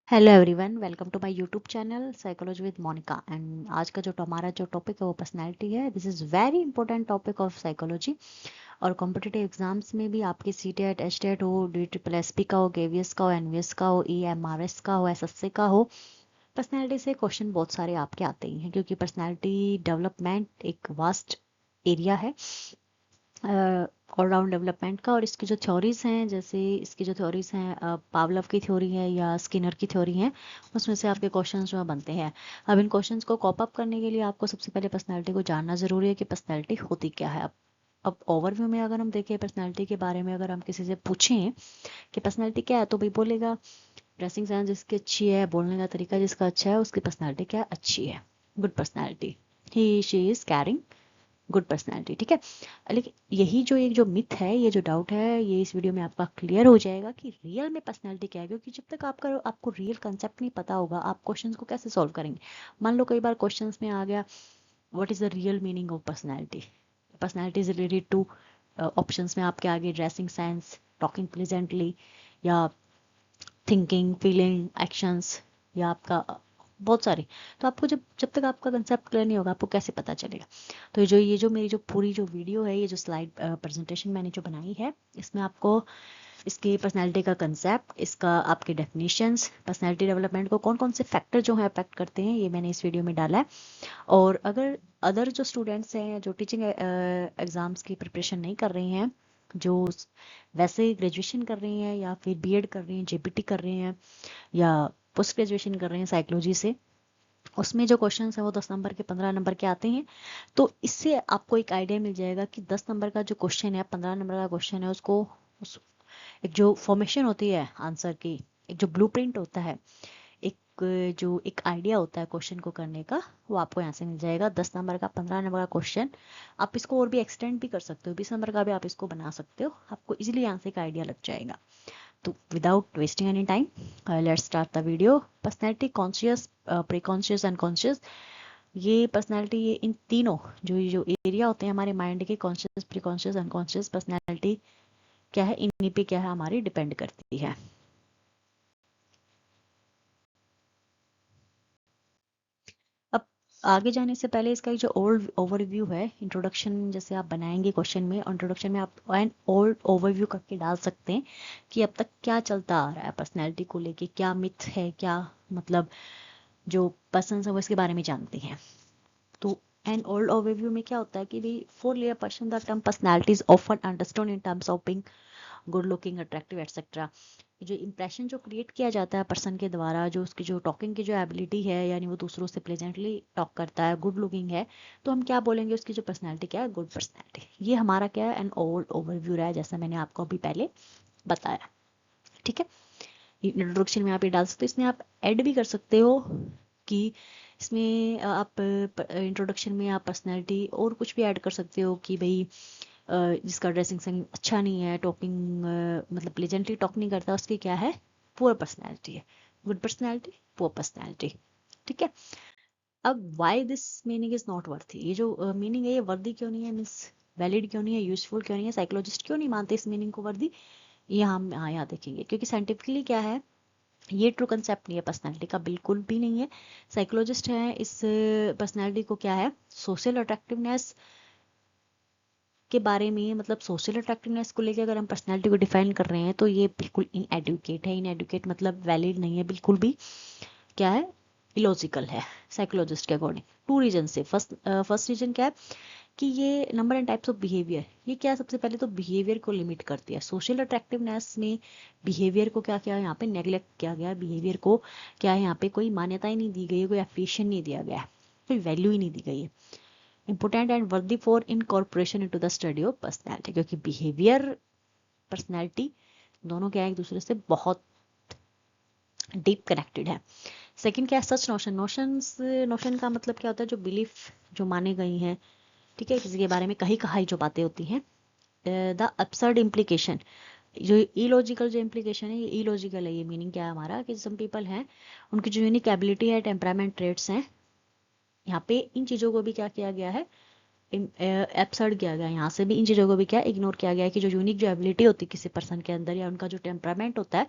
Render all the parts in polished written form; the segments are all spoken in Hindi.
Hello everyone, welcome to my YouTube channel psychology with Monica. And आज का जो हमारा जो टॉपिक है वो पर्सनालिटी है। This is very important topic of psychology. और कॉम्पिटिटिव एग्जाम्स में भी आपके सी टेट, एच टेट हो, डी ट्रिपल एस पी का हो, केवीएस का हो, एनवीएस का हो, ई एम आर एस का हो, एस एस सी का हो, पर्सनैलिटी से क्वेश्चन बहुत सारे आपके आते ही हैं, क्योंकि पर्सनैलिटी डेवलपमेंट एक वास्ट एरिया है ऑलराउंड डेवलपमेंट का। और इसकी जो थ्योरीज हैं, जैसे इसकी जो थ्योरीज हैं, पावलव की थ्योरी है या स्किनर की थ्योरी है, उसमें से आपके क्वेश्चंस जो है बनते हैं। अब इन क्वेश्चंस को कॉप अप करने के लिए आपको सबसे पहले पर्सनैलिटी को जानना जरूरी है कि पर्सनैलिटी होती क्या है। अब ओवरव्यू में अगर हम देखें पर्सनैलिटी के बारे में, अगर हम किसी से पूछें कि पर्सनैलिटी क्या है, तो भाई बोलेगा ड्रेसिंग सेंस जिसकी अच्छी है, बोलने का तरीका जिसका अच्छा है, उसकी पर्सनैलिटी क्या है, अच्छी है, good personality. He she is carrying, good personality, ठीक है। लेकिन यही जो एक जो मिथ है, ये जो डाउट है, ये इस वीडियो में आपका क्लियर हो जाएगा कि रियल में पर्सनैलिटी क्या है। क्योंकि जब तक आपको रियल कंसेप्ट नहीं पता होगा, आप क्वेश्चंस को कैसे सॉल्व करेंगे। मान लो कई बार क्वेश्चंस में आ गया what is the real meaning of personality. Personality is related two options में आपके आगे ड्रेसिंग सेंस, टॉकिंग प्लेजेंटली, या थिंकिंग, फीलिंग, एक्शंस, या आपका बहुत सारे। तो आपको जब जब तक आपका कंसेप्ट क्लियर नहीं होगा, आपको कैसे पता चलेगा। तो ये जो मेरी जो पूरी जो वीडियो है, ये जो स्लाइड प्रेजेंटेशन मैंने जो बनाई है, इसमें आपको इसकी पर्सनैलिटी का कंसेप्ट, इसका आपके डेफिनेशंस, पर्सनैलिटी डेवलपमेंट को कौन कौन से फैक्टर जो है अफेक्ट करते हैं, ये मैंने इस वीडियो में डाला है। और अगर अदर जो स्टूडेंट्स हैं, जो टीचिंग एग्जाम्स की प्रिपरेशन नहीं कर रही हैं, जो वैसे ग्रेजुएशन कर रही हैं या फिर बीएड कर रही हैं, जेपीटी कर रही हैं, या पोस्ट ग्रेजुएशन कर रहे हैं साइकोलॉजी से, उसमें जो क्वेश्चंस हैं वो 10 नंबर के, 15 नंबर के आते हैं। तो इससे आपको एक आइडिया मिल जाएगा कि 10 नंबर का जो क्वेश्चन है, 15 नंबर का क्वेश्चन है, उसको एक जो फॉर्मेशन होती है आंसर की, एक जो ब्लूप्रिंट होता है, एक जो एक आइडिया होता है क्वेश्चन को करने का, वो आपको यहाँ से मिल जाएगा। 10 नंबर का, 15 नंबर का क्वेश्चन आप इसको और भी एक्सटेंड भी कर सकते हो, 20 नंबर का भी आप इसको बना सकते हो, आपको इजीली यहाँ से एक आइडिया लग जाएगा। तो without wasting any time, let's start the video. Personality conscious, pre conscious, unconscious, ये पर्सनैलिटी, ये इन तीनों जो एरिया होते हैं हमारे माइंड के, conscious, pre conscious, unconscious, personality क्या है, इन्हीं पे क्या है हमारी डिपेंड करती है। अब आगे जाने से पहले इसका जो ओल्ड ओवरव्यू है, इंट्रोडक्शन जैसे आप बनाएंगे क्वेश्चन में, इंट्रोडक्शन में आप एन ओल्ड ओवरव्यू करके डाल सकते हैं कि अब तक क्या चलता आ रहा है पर्सनैलिटी को लेके, क्या मिथ है, क्या मतलब जो पर्सन है वो इसके बारे में जानते हैं। तो एन ओल्ड ओवरव्यू में क्या होता है कि भाई for layer person the term personality is often understood in terms of being good looking, attractive, etcetera. जो इंप्रेशन जो क्रिएट किया जाता है पर्सन के द्वारा, जो उसकी जो टॉकिंग की जो एबिलिटी है, यानी वो दूसरों से प्लेजेंटली टॉक करता है, गुड लुकिंग है, तो हम क्या बोलेंगे उसकी जो पर्सनैलिटी क्या है, गुड पर्सनैलिटी। ये हमारा क्या है, एन ओल्ड ओवरव्यू रहा है, जैसा मैंने आपको अभी पहले बताया, ठीक है। इंट्रोडक्शन में आप ये डाल सकते हो, इसमें आप ऐड भी कर सकते हो कि इसमें आप इंट्रोडक्शन में आप पर्सनैलिटी और कुछ भी ऐड कर सकते हो कि भाई जिसका ड्रेसिंग सेंस अच्छा नहीं है, टॉकिंग मतलब प्लेजेंटली टॉक नहीं करता, उसकी क्या है, पुअर पर्सनैलिटी है। गुड पर्सनैलिटी, पुअर पर्सनैलिटी, ठीक है। अब why this meaning is not worthy, ये जो मीनिंग है ये वर्दी क्यों नहीं है, मीन्स वैलिड क्यों नहीं है, यूजफुल क्यों नहीं है, साइकोलॉजिस्ट क्यों नहीं मानते इस मीनिंग को वर्दी, ये हम यहाँ देखेंगे। क्योंकि साइंटिफिकली क्या है, ये ट्रू कंसेप्ट नहीं है पर्सनैलिटी का, बिल्कुल भी नहीं है। साइकोलॉजिस्ट है इस पर्सनैलिटी को क्या है, सोशल अट्रैक्टिवनेस के बारे में, मतलब सोशल अट्रैक्टिवनेस को लेकर अगर हम पर्सनैलिटी को डिफाइन कर रहे हैं, तो ये बिल्कुल इनएडुकेट है। इनएडुकेट मतलब वैलिड नहीं है बिल्कुल भी, क्या है, इलॉजिकल है साइकोलॉजिस्ट के अकॉर्डिंग। टू रीजन से, फर्स्ट रीजन क्या है कि ये number and types of behaviour, ये क्या है, सबसे पहले तो बिहेवियर को लिमिट करती है। सोशल अट्रैक्टिवनेस में बिहेवियर को क्या क्या यहाँ पे नेग्लेक्ट किया गया, बिहेवियर को क्या है यहाँ पे कोई मान्यता ही नहीं दी गई है, कोई एप्रिशिएशन नहीं दिया गया है, कोई वैल्यू ही नहीं दी गई है। इंपॉर्टेंट एंड वर्दी for incorporation into the study of personality, क्योंकि बिहेवियर, पर्सनैलिटी दोनों क्या है एक दूसरे से बहुत डीप कनेक्टेड है। सेकंड क्या है, सच नोशन, नोशन का मतलब क्या होता है, जो बिलीफ जो माने गई हैं, ठीक है, किसी के बारे में कही कहाई जो बातें होती हैं। द absurd implication, जो इलॉजिकल जो इम्प्लीकेशन है, ये इलॉजिकल है। ये मीनिंग क्या है हमारा कि सम पीपल हैं, उनकी जो यूनिक एबिलिटी है, टेम्परामेंट ट्रेट्स हैं, यहाँ पे इन चीज़ों को भी क्या किया गया है, एब्सर्ड किया गया है। यहाँ से भी इन चीज़ों को भी क्या इग्नोर किया गया है कि जो यूनिक जो एबिलिटी होती है किसी पर्सन के अंदर, या उनका जो टेम्परामेंट होता है,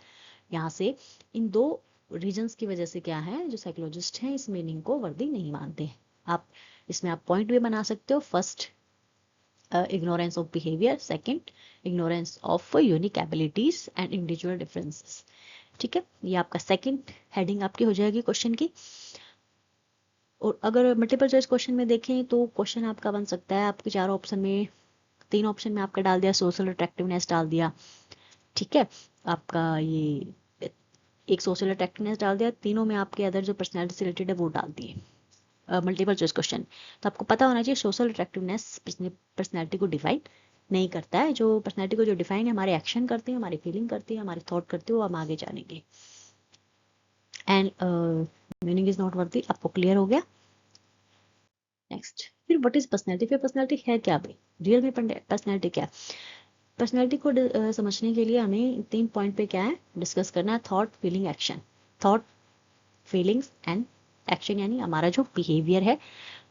यहाँ से इन दो रीजंस की वजह से क्या है, जो साइकोलॉजिस्ट हैं इस मीनिंग को वर्दी नहीं मानते। आप इसमें आप पॉइंट भी बना सकते हो। First, ignorance of behavior, second ignorance of unique abilities and individual differences। ठीक है, ये आपका सेकंड हेडिंग आपकी हो जाएगी क्वेश्चन की। और अगर मल्टीपल चॉइस क्वेश्चन में देखें तो क्वेश्चन आपका बन सकता है, आपके चार ऑप्शन में, तीन ऑप्शन में आपका डाल दिया सोशल अट्रैक्टिवनेस डाल दिया, ठीक है, आपका ये एक सोशल अट्रैक्टिवनेस डाल दिया, तीनों में आपके अदर जो पर्सनैलिटी से रिलेटेड है वो डाल दिए मल्टीपल चॉइस क्वेश्चन। तो आपको पता होना चाहिए सोशल अट्रैक्टिवनेस पर्सनैलिटी को डिफाइन नहीं करता है। जो पर्सनैलिटी को जो डिफाइन है हमारे एक्शन करते हैं, हमारी फीलिंग करती है, हमारे थॉट करते हैं, वो हम आगे जानेंगे। And meaning is not worthy, आपको क्लियर हो गया। नेक्स्ट, फिर व्हाट इज पर्सनैलिटी। फिर पर्सनैलिटी है क्या भाई, रियल में पर्सनैलिटी क्या है। पर्सनैलिटी को समझने के लिए हमें तीन पॉइंट पे क्या है डिस्कस करना है। Thought, feeling, action. Thought, feelings and action, यानी हमारा जो बिहेवियर है,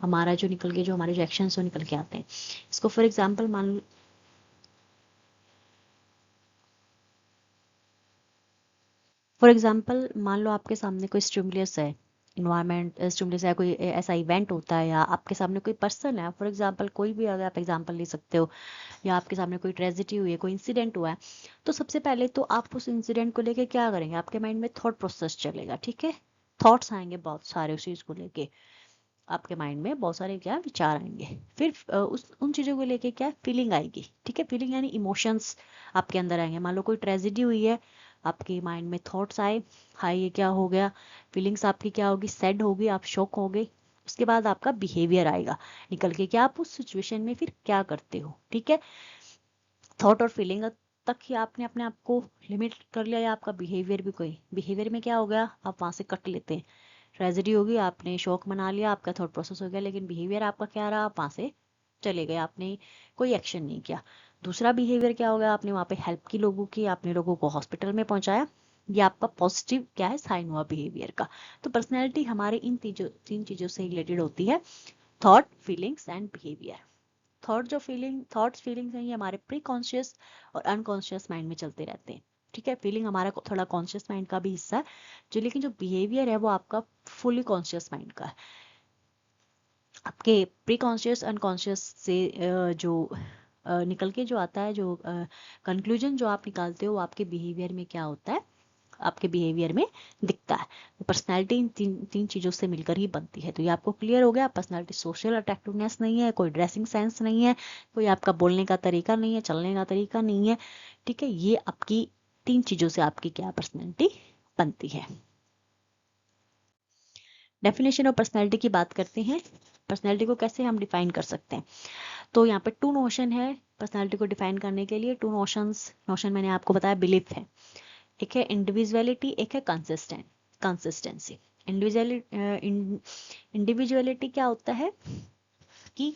हमारा जो निकल के जो हमारे जो एक्शंस वो निकल के आते हैं। इसको फॉर एग्जांपल मान लो आपके सामने कोई स्टिमुलस है, इन्वायरमेंट स्टिमुलस है, कोई ऐसा इवेंट होता है, या आपके सामने कोई पर्सन है, फॉर एग्जांपल कोई भी अगर आप एग्जांपल ले सकते हो, या आपके सामने कोई ट्रेजिडी हुई है, कोई इंसिडेंट हुआ है, तो सबसे पहले तो आप उस इंसिडेंट को लेके क्या करेंगे, आपके माइंड में थॉट प्रोसेस चलेगा, ठीक है, थॉट्स आएंगे बहुत सारे उस चीज को लेके, आपके माइंड में बहुत सारे क्या विचार आएंगे। फिर उस उन चीज़ों को लेके क्या फीलिंग आएगी, ठीक है, फीलिंग यानी इमोशंस आपके अंदर आएंगे। मान लो कोई ट्रेजिडी हुई है, आपके माइंड में थॉट्स आए, हाय ये क्या हो गया, फीलिंग्स आपकी क्या होगी, सैड होगी, आप शॉक हो गए। उसके बाद आपका बिहेवियर आएगा निकल के, क्या आप उस सिचुएशन में फिर क्या करते हो, ठीक है। थॉट और फीलिंग तक ही आपने अपने आप को लिमिट कर लिया, या आपका बिहेवियर भी, कोई बिहेवियर में क्या हो गया, आप वहां से कट लेते हैं। ट्रेजेडी होगी, आपने शौक मना लिया, आपका थॉट प्रोसेस हो गया, लेकिन बिहेवियर आपका क्या रहा, आप वहां से चले गए, आपने कोई एक्शन नहीं किया। दूसरा बिहेवियर क्या हो गया, आपने वहां पे हेल्प की लोगों की, आपने लोगों को हॉस्पिटल में पहुंचाया, ये आपका पॉजिटिव क्या है साइन हुआ बिहेवियर का। तो पर्सनैलिटी हमारे इन तीन चीजों से रिलेटेड होती है, thought, feelings and behaviour. Thoughts feelings हैं, ये हमारे प्री कॉन्शियस और अनकॉन्शियस माइंड में चलते रहते हैं, ठीक है। फीलिंग हमारा थोड़ा कॉन्शियस माइंड का भी हिस्सा है, जो लेकिन जो बिहेवियर है वो आपका फुली कॉन्शियस माइंड का है। आपके प्री कॉन्शियस अनकॉन्शियस से जो निकल के जो आता है, जो कंक्लूजन जो आप निकालते हो, वो आपके बिहेवियर में क्या होता है, आपके बिहेवियर में दिखता है। तो पर्सनैलिटी इन तीन चीजों से मिलकर ही बनती है। तो ये आपको क्लियर हो गया, पर्सनैलिटी सोशल अट्रैक्टिवनेस नहीं है, कोई ड्रेसिंग सेंस नहीं है, कोई आपका बोलने का तरीका नहीं है, चलने का तरीका नहीं है, ठीक है। ये आपकी तीन चीजों से आपकी क्या पर्सनैलिटी बनती है। डेफिनेशन ऑफ पर्सनैलिटी की बात करते हैं, पर्सनैलिटी को कैसे हम डिफाइन कर सकते हैं। तो यहाँ पे टू नोशन है पर्सनैलिटी को डिफाइन करने के लिए। टू नोशन मैंने आपको बताया बिलीफ है, एक है इंडिविजुअलिटी, एक है कंसिस्टेंसी। इंडिविजुअलिटी क्या होता है कि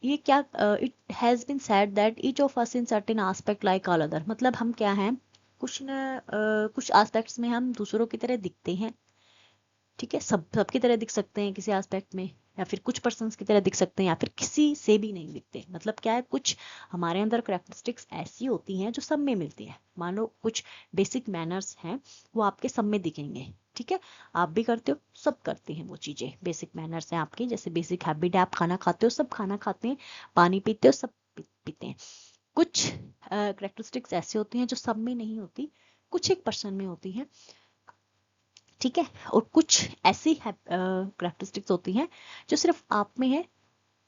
ये क्या, it has been said that each of us in certain aspect like all other, मतलब हम क्या हैं, कुछ न कुछ एस्पेक्ट्स में हम दूसरों की तरह दिखते हैं, ठीक है, सबकी तरह दिख सकते हैं किसी एस्पेक्ट में, या फिर कुछ पर्सन्स की तरह दिख सकते हैं, या फिर किसी से भी नहीं दिखते। मतलब क्या है, कुछ हमारे अंदर कैरेक्टरिस्टिक्स ऐसी होती हैं जो सब में मिलती हैं। मान लो कुछ बेसिक मैनर्स हैं, वो आपके सब में दिखेंगे, ठीक है, आप भी करते हो, सब करते हैं वो चीजें, बेसिक मैनर्स हैं आपकी, जैसे बेसिक हैबिट है, आप खाना खाते हो, सब खाना खाते हैं, पानी पीते हो, सब पीते हैं। कुछ कैरेक्टरिस्टिक्स ऐसी होती हैं जो सब में नहीं होती, कुछ एक पर्सन में होती हैं, ठीक है। और कुछ ऐसी कैरेक्टरिस्टिक्स होती हैं जो सिर्फ आप में है,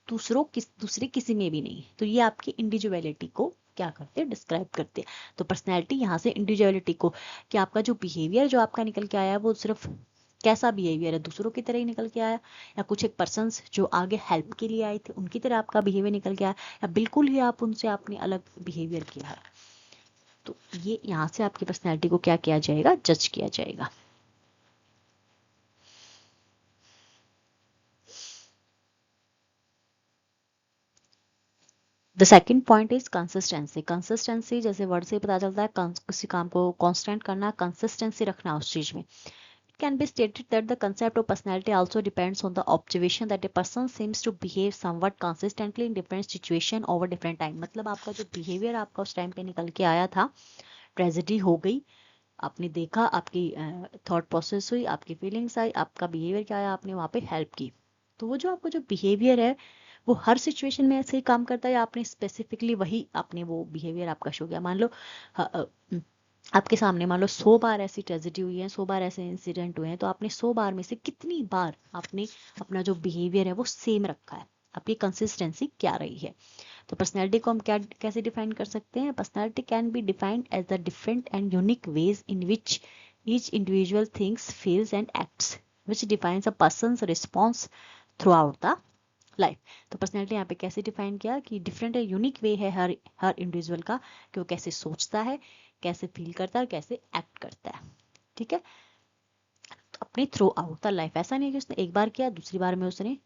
दूसरे किसी में भी नहीं। तो ये आपकी इंडिविजुअलिटी को क्या करते हैं, डिस्क्राइब करते हैं। तो पर्सनैलिटी यहाँ से इंडिविजुअलिटी को, कि आपका जो बिहेवियर जो आपका निकल के आया वो सिर्फ कैसा बिहेवियर है, दूसरों की तरह ही निकल के आया, या कुछ एक पर्सन्स जो आगे हेल्प के लिए आए थे उनकी तरह आपका बिहेवियर निकल के आया, या बिल्कुल ही आप उनसे आपने अलग बिहेवियर किया है। तो ये यहाँ से आपकी पर्सनैलिटी को क्या किया जाएगा, जज किया जाएगा। The second point is consistency. Consistency जैसे वर्ड से ही पता चलता है, किसी काम को कांस्टेंट करना, कंसिस्टेंसी रखना उस चीज में। It can be stated that the concept of personality also depends on the observation that a person seems to behave somewhat consistently in different situation over different time। मतलब आपका जो बिहेवियर आपका उस टाइम पे निकल के आया था, ट्रेजेडी हो गई, आपने देखा, आपकी थॉट प्रोसेस हुई, आपकी फीलिंग्स आई, आपका बिहेवियर क्या आया, आपने वहाँ पे हेल्प की। तो वो जो आपका जो बिहेवियर है वो हर सिचुएशन में ऐसे ही काम करता है, या आपने स्पेसिफिकली वही आपने वो बिहेवियर आपका शो किया। मान लो आपके सामने मान लो 100 बार ऐसी ट्रेजेडी हुई है, 100 बार ऐसे इंसिडेंट हुए हैं, तो आपने 100 बार में से कितनी बार आपने अपना जो बिहेवियर है वो सेम रखा है, आपकी कंसिस्टेंसी क्या रही है। तो पर्सनैलिटी को हम क्या कैसे डिफाइन कर सकते हैं? Personality can be defined as the different and unique ways in which each individual thinks, feels and acts which defines a person's response throughout the life. तो पर्सनैलिटी यहाँ पे कैसे डिफाइन किया कि डिफरेंट है, यूनिक वे है हर हर इंडिविजुअल का, कि वो कैसे सोचता है, कैसे फील करता है, कैसे एक्ट करता है। ठीक है, तो अपने थ्रू आउट द लाइफ, ऐसा नहीं है कि उसने एक बार किया दूसरी बार में उसने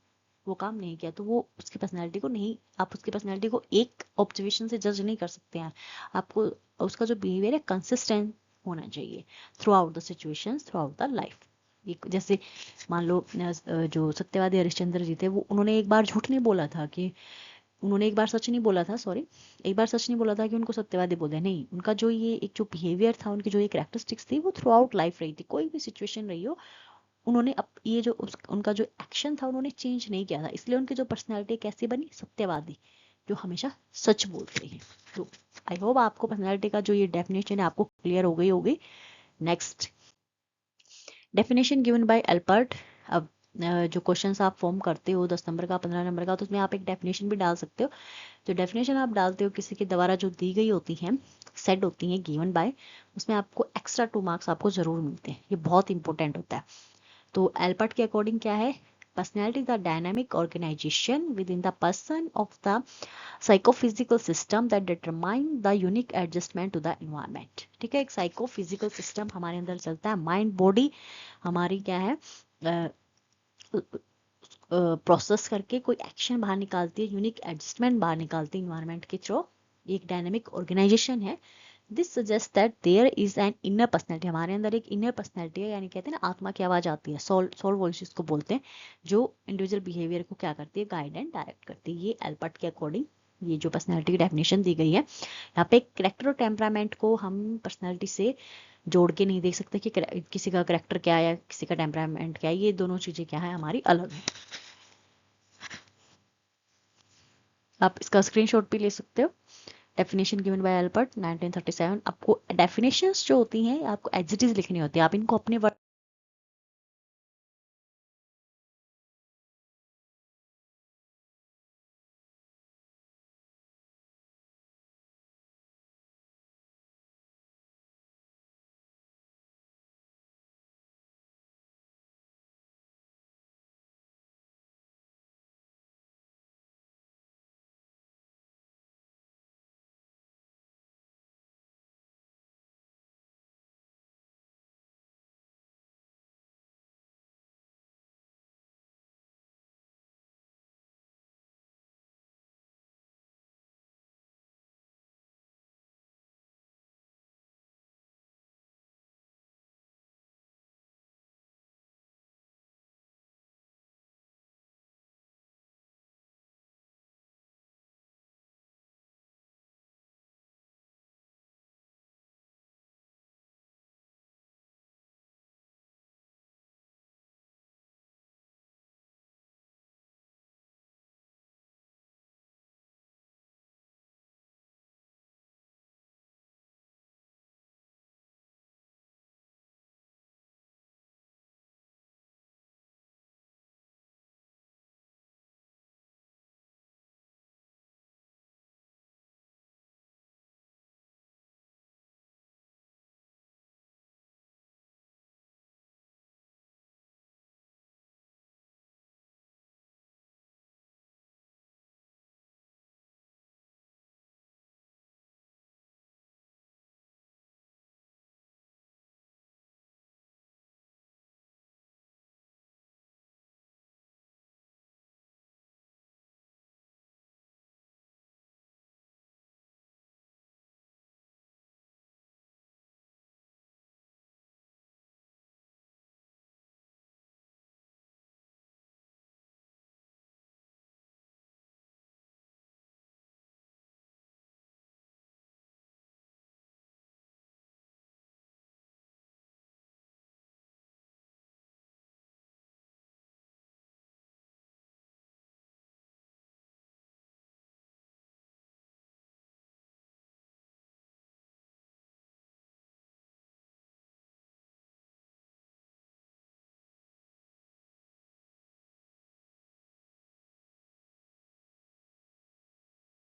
वो काम नहीं किया तो वो उसकी पर्सनैलिटी को नहीं, आप उसकी पर्सनैलिटी को एक ऑब्जर्वेशन से जज नहीं कर सकते हैं। आपको उसका जो बिहेवियर है कंसिस्टेंट होना चाहिए through out the situation, through out the life. जैसे मान लो जो सत्यवादी हरिश्चंद्र जी थे, वो उन्होंने एक बार झूठ नहीं बोला था कि उन्होंने एक बार सच नहीं बोला था, सॉरी, एक बार सच नहीं बोला था कि उनको सत्यवादी बोल दिया, नहीं, उनका जो ये एक जो बिहेवियर था, उनकी जो एक कैरेक्टरिस्टिक्स थी, वो थ्रू आउट लाइफ रही थी। कोई भी सिचुएशन रही हो, उन्होंने ये जो उनका जो एक्शन था उन्होंने चेंज नहीं किया था, इसलिए उनकी जो पर्सनैलिटी कैसी बनी? सत्यवादी, जो हमेशा सच बोलते हैं। तो आई होप आपको पर्सनैलिटी का जो ये डेफिनेशन है आपको क्लियर हो गई होगी। Next definition given by Albert. अब जो क्वेश्चंस आप फॉर्म करते हो 10 नंबर का, 15 नंबर का, तो उसमें आप एक डेफिनेशन भी डाल सकते हो। जो डेफिनेशन आप डालते हो किसी के द्वारा जो दी गई होती हैं, सेट होती हैं, गिवन बाय, उसमें आपको एक्स्ट्रा 2 मार्क्स आपको जरूर मिलते हैं, ये बहुत इंपॉर्टेंट होता है। तो एल्बर्ट के अकॉर्डिंग क्या है? Personality is the dynamic organization within the person of the psychophysical system that determine the unique adjustment to the environment. ठीक है, एक साइकोफिजिकल सिस्टम हमारे अंदर चलता है, माइंड बॉडी हमारी क्या है, प्रोसेस करके कोई एक्शन बाहर निकालती है, यूनिक एडजस्टमेंट बाहर निकालती है इन्वायरमेंट के थ्रू। एक डायनेमिक ऑर्गेनाइजेशन है। This suggest that there is an inner personality, हमारे अंदर एक इनर पर्सनैलिटी है, यानी कहते हैं ना आत्मा की आवाज आती है, सोल वॉइस जिसको बोलते हैं, जो इंडिविजुअल बिहेवियर को क्या करती है? गाइड एंड डायरेक्ट करती है। ये एल्बर्ट के अकॉर्डिंग ये जो पर्सनैलिटी की डेफिनेशन दी गई है। यहाँ पे कैरेक्टर और टेम्परामेंट को हम पर्सनैलिटी से जोड़ के नहीं देख सकते कि किसी का कैरेक्टर क्या है, किसी का टेम्परामेंट क्या है, ये दोनों चीजें क्या है हमारी अलग है। आप इसका स्क्रीनशॉट भी ले सकते हो। Definition given by Albert 1937। आपको डेफिनेशंस जो होती हैं आपको एज इट इज लिखनी होती है, आप इनको अपने वर्ड